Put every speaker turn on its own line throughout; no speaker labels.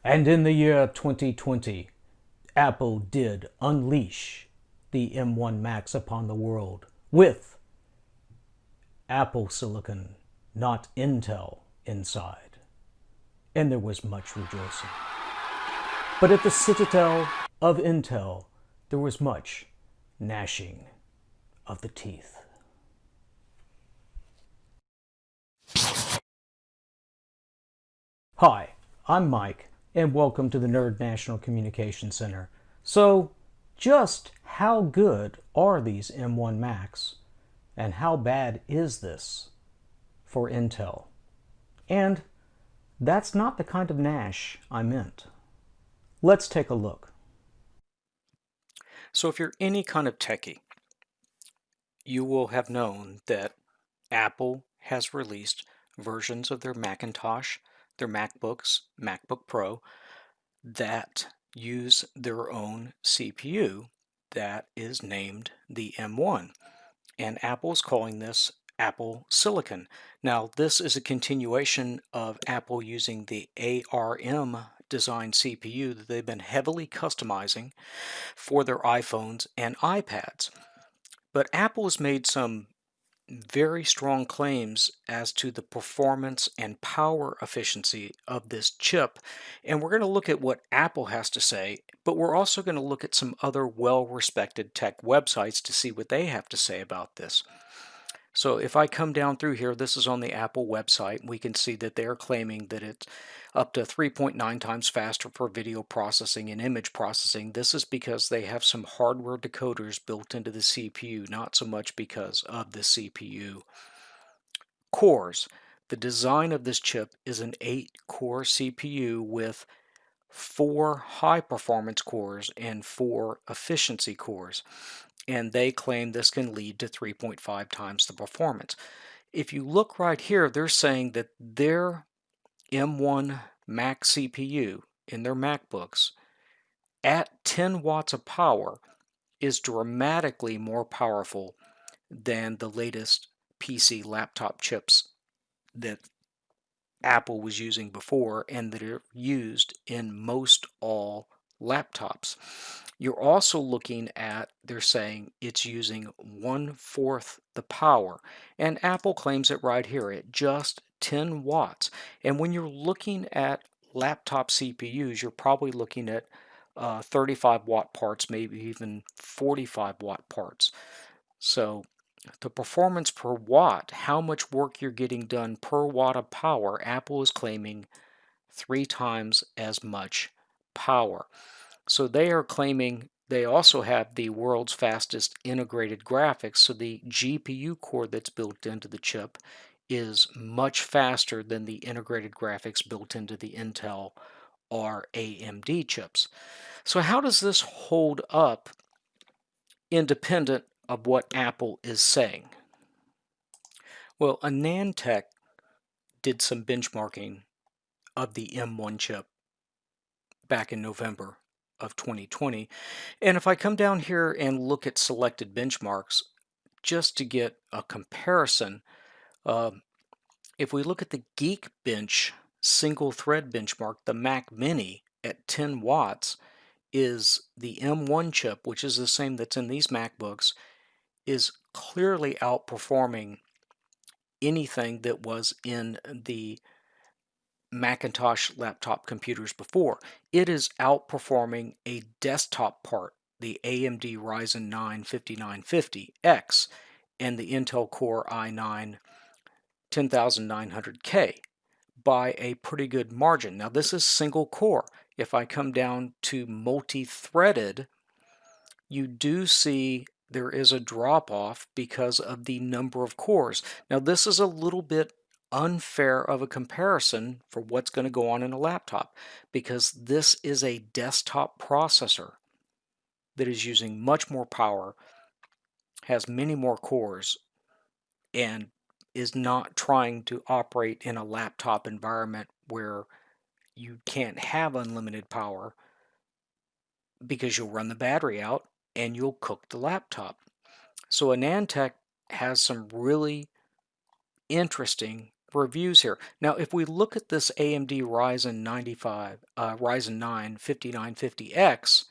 And in the year 2020, Apple did unleash the M1 Max upon the world with Apple Silicon, not Intel, inside. And there was much rejoicing. But at the citadel of Intel, there was much gnashing of the teeth. Hi, I'm Mike, and welcome to the Nerd National Communication Center. So, just how good are these M1 Macs, and how bad is this for Intel? And that's not the kind of gnash I meant. Let's take a look.
So if you're any kind of techie, you will have known that Apple has released versions of their Macintosh, their MacBooks, MacBook Pro, that use their own CPU that is named the M1. And Apple's calling this Apple Silicon. Now, this is a continuation of Apple using the ARM design CPU that they've been heavily customizing for their iPhones and iPads. But Apple has made some very strong claims as to the performance and power efficiency of this chip. And we're going to look at what Apple has to say, but we're also going to look at some other well-respected tech websites to see what they have to say about this. So if I come down through here, this is on the Apple website. We can see that they're claiming that it's up to 3.9 times faster for video processing and image processing. This is because they have some hardware decoders built into the CPU, not so much because of the CPU cores. The design of this chip is an 8-core CPU with 4 high-performance cores and 4 efficiency cores. And they claim this can lead to 3.5 times the performance. If you look right here, they're saying that their M1 Mac CPU in their MacBooks at 10 watts of power is dramatically more powerful than the latest PC laptop chips that Apple was using before and that are used in most all laptops. You're also looking at, they're saying it's using 1/4 the power, and Apple claims it right here at just 10 watts. And when you're looking at laptop CPUs, you're probably looking at 35 watt parts, maybe even 45 watt parts. So the performance per watt, how much work you're getting done per watt of power, Apple is claiming 3 times as much power. So they are claiming they also have the world's fastest integrated graphics. So the GPU core that's built into the chip is much faster than the integrated graphics built into the Intel or AMD chips. So how does this hold up independent of what Apple is saying? Well, AnandTech did some benchmarking of the M1 chip back in November of 2020. And if I come down here and look at selected benchmarks, just to get a comparison, uh, if we look at the Geekbench single thread benchmark, the Mac Mini at 10 watts is the M1 chip, which is the same that's in these MacBooks, is clearly outperforming anything that was in the Macintosh laptop computers before. It is outperforming a desktop part, the AMD Ryzen 9 5950X and the Intel Core i9 10900K by a pretty good margin. Now this is single core. If I come down to multi-threaded, you do see there is a drop off because of the number of cores. Now this is a little bit unfair of a comparison for what's going to go on in a laptop because this is a desktop processor that is using much more power, has many more cores, and is not trying to operate in a laptop environment where you can't have unlimited power because you'll run the battery out and you'll cook the laptop. So AnandTech has some really interesting reviews here. Now, if we look at this AMD Ryzen 9 5950X,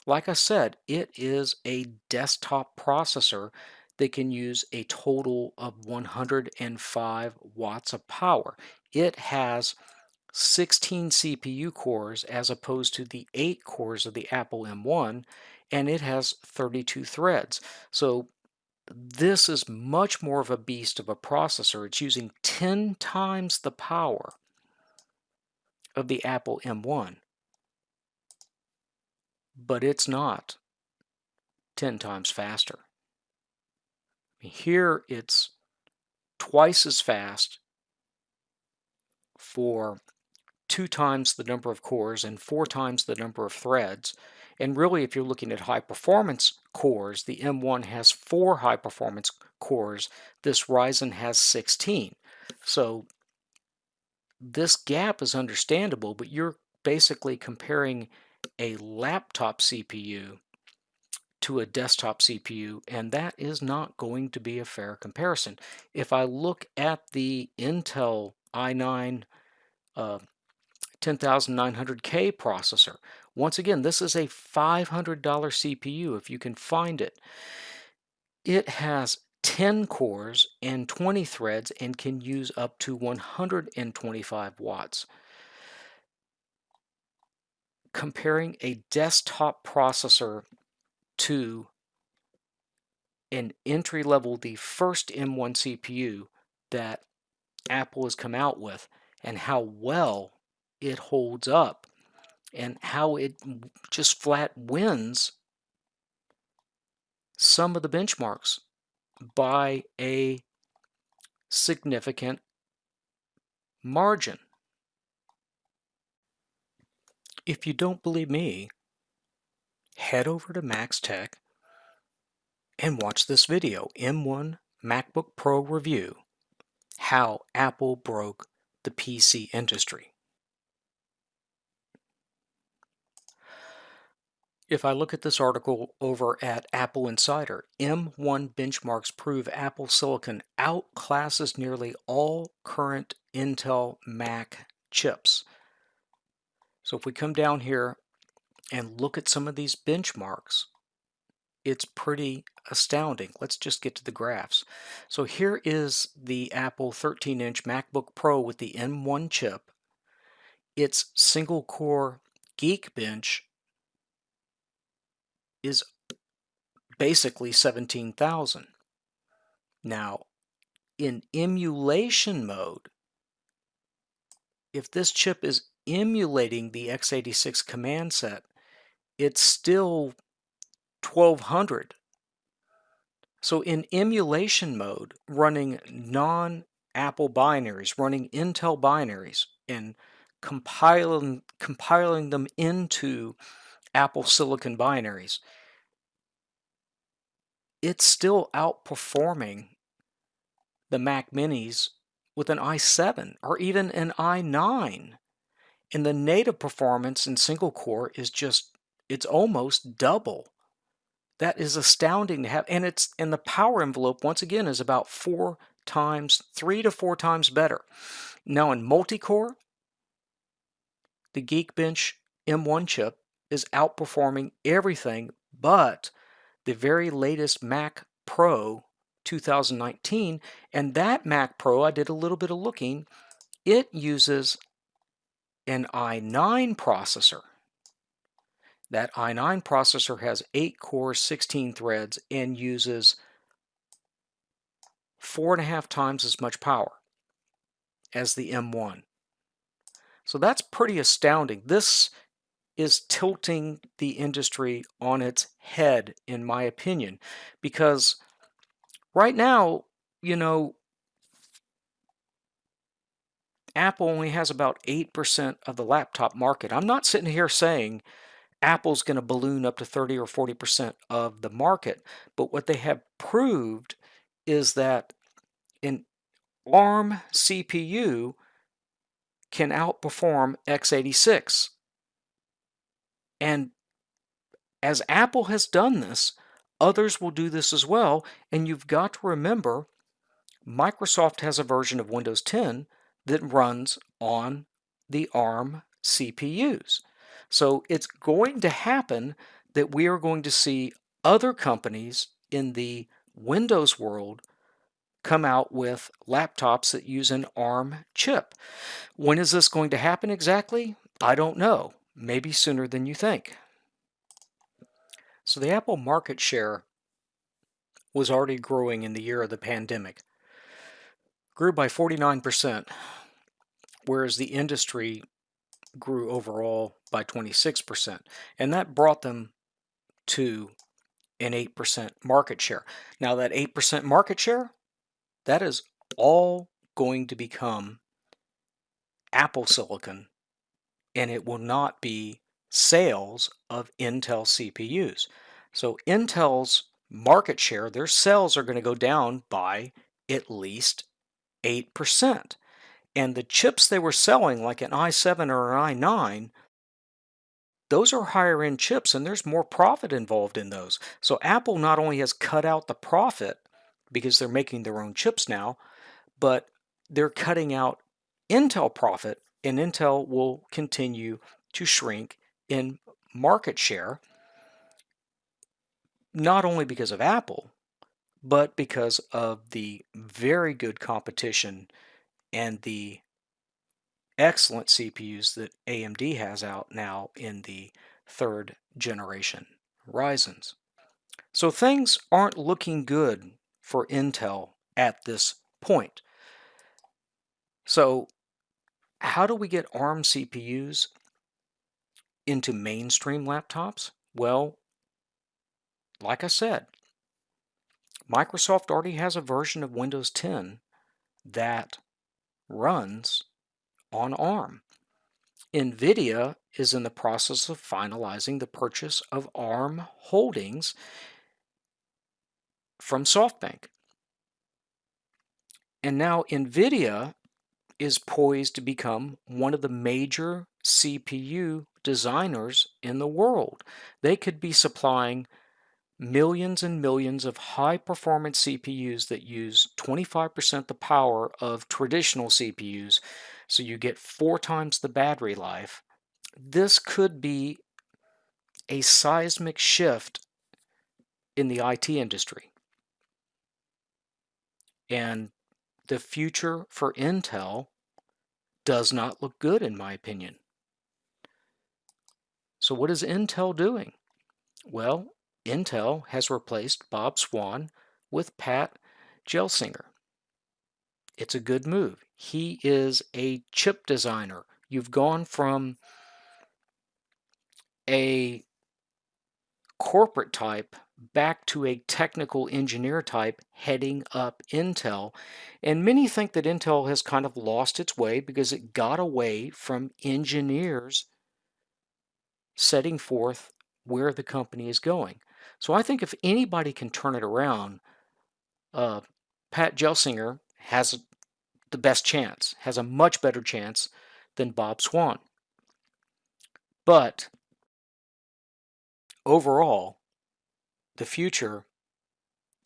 like I said, it is a desktop processor that can use a total of 105 watts of power. It has 16 CPU cores as opposed to the 8 cores of the Apple M1, and it has 32 threads. So this is much more of a beast of a processor. It's using 10 times the power of the Apple M1, but it's not 10 times faster. Here it's twice as fast for 2 times the number of cores and 4 times the number of threads. And really, if you're looking at high performance cores, the M1 has 4 high performance cores. This Ryzen has 16. So this gap is understandable, but you're basically comparing a laptop CPU to a desktop CPU, and that is not going to be a fair comparison. If I look at the Intel i9 10900K processor, once again, this is a $500 CPU if you can find it. It has 10 cores and 20 threads and can use up to 125 watts. Comparing a desktop processor to an entry-level, the first M1 CPU that Apple has come out with, and how well it holds up, and how it just flat wins some of the benchmarks by a significant margin. If you don't believe me, head over to Max Tech and watch this video, M1 MacBook Pro review, how Apple broke the PC industry. If I look at this article over at Apple Insider, M1 benchmarks prove Apple Silicon outclasses nearly all current Intel Mac chips. So if we come down here and look at some of these benchmarks, it's pretty astounding. Let's just get to the graphs. So here is the Apple 13-inch MacBook Pro with the M1 chip. Its single-core Geekbench is basically 17,000. Now, in emulation mode, if this chip is emulating the x86 command set, it's still 1200. So in emulation mode, running non-Apple binaries, running Intel binaries, and compiling them into Apple Silicon binaries, it's still outperforming the Mac Minis with an i7 or even an i9. And the native performance in single core is it's almost double. That is astounding to have, and the power envelope once again is about 3 to 4 times better. Now in multi-core, the Geekbench M1 chip is outperforming everything but the very latest Mac Pro 2019, and that Mac Pro, I did a little bit of looking, it uses an i9 processor. That i9 processor has 8 cores, 16 threads, and uses 4.5 times as much power as the M1. So that's pretty astounding. This is tilting the industry on its head, in my opinion, because right now, Apple only has about 8% of the laptop market. I'm not sitting here saying Apple's going to balloon up to 30 or 40% of the market, but what they have proved is that an ARM CPU can outperform x86. And as Apple has done this, others will do this as well. And you've got to remember, Microsoft has a version of Windows 10 that runs on the ARM CPUs. So it's going to happen that we are going to see other companies in the Windows world come out with laptops that use an ARM chip. When is this going to happen exactly? I don't know. Maybe sooner than you think. So the Apple market share was already growing in the year of the pandemic. Grew by 49%, whereas the industry grew overall by 26%. And that brought them to an 8% market share. Now that 8% market share, that is all going to become Apple silicon, and it will not be sales of Intel CPUs. So Intel's market share, their sales are going to go down by at least 8%. And the chips they were selling, like an i7 or an i9, those are higher end chips and there's more profit involved in those. So Apple not only has cut out the profit because they're making their own chips now, but they're cutting out Intel profit, and Intel will continue to shrink in market share, not only because of Apple, but because of the very good competition and the excellent CPUs that AMD has out now in the third generation Ryzens. So things aren't looking good for Intel at this point. So how do we get ARM CPUs into mainstream laptops? Well, like I said, Microsoft already has a version of Windows 10 that runs on ARM. NVIDIA is in the process of finalizing the purchase of ARM holdings from SoftBank. And now NVIDIA is poised to become one of the major CPU designers in the world. They could be supplying millions and millions of high-performance CPUs that use 25% the power of traditional CPUs, so you get 4 times the battery life. This could be a seismic shift in the IT industry. And the future for Intel does not look good, in my opinion. So what is Intel doing? Well, Intel has replaced Bob Swan with Pat Gelsinger. It's a good move. He is a chip designer. You've gone from a corporate type back to a technical engineer type heading up Intel. And many think that Intel has kind of lost its way because it got away from engineers setting forth where the company is going. So I think if anybody can turn it around, Pat Gelsinger has the best chance, has a much better chance than Bob Swan. But overall, the future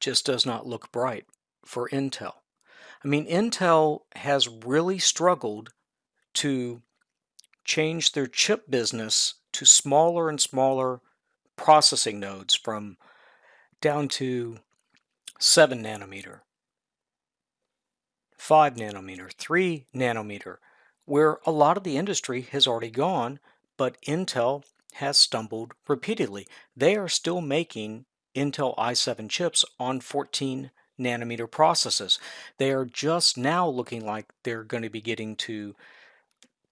just does not look bright for Intel. I mean, Intel has really struggled to change their chip business to smaller and smaller processing nodes, from down to 7 nanometer, 5 nanometer, 3 nanometer, where a lot of the industry has already gone, but Intel has stumbled repeatedly. They are still making Intel i7 chips on 14 nanometer processes. They are just now looking like they're going to be getting to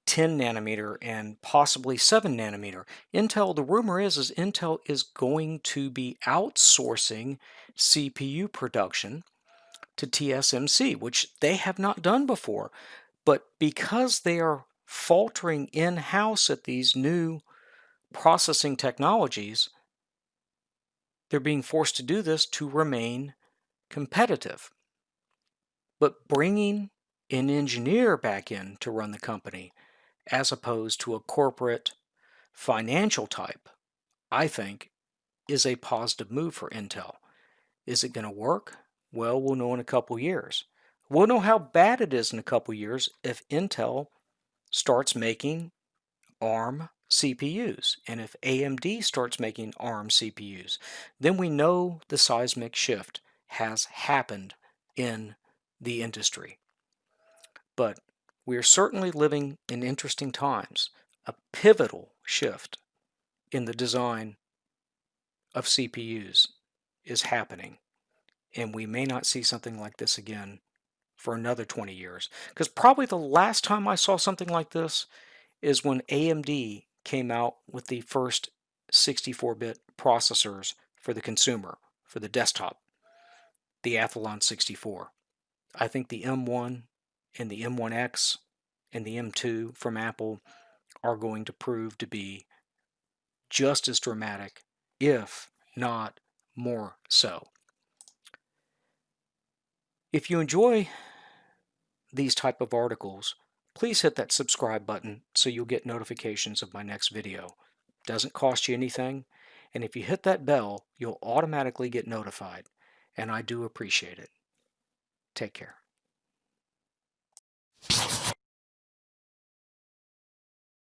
10 nanometer and possibly 7 nanometer. Intel, the rumor is Intel is going to be outsourcing CPU production to TSMC, which they have not done before. But because they are faltering in-house at these new processing technologies, they're being forced to do this to remain competitive. But bringing an engineer back in to run the company, as opposed to a corporate financial type, I think is a positive move for Intel. Is it going to work? Well, we'll know in a couple years. We'll know how bad it is in a couple years if Intel starts making ARM CPUs, and if AMD starts making ARM CPUs. Then we know the seismic shift has happened in the industry. But we are certainly living in interesting times. A pivotal shift in the design of CPUs is happening, and we may not see something like this again for another 20 years. Because probably the last time I saw something like this is when AMD came out with the first 64-bit processors for the consumer, for the desktop, the Athlon 64. I think the M1 and the M1X and the M2 from Apple are going to prove to be just as dramatic, if not more so. If you enjoy these type of articles, please hit that subscribe button so you'll get notifications of my next video. Doesn't cost you anything, and if you hit that bell, you'll automatically get notified, and I do appreciate it. Take care.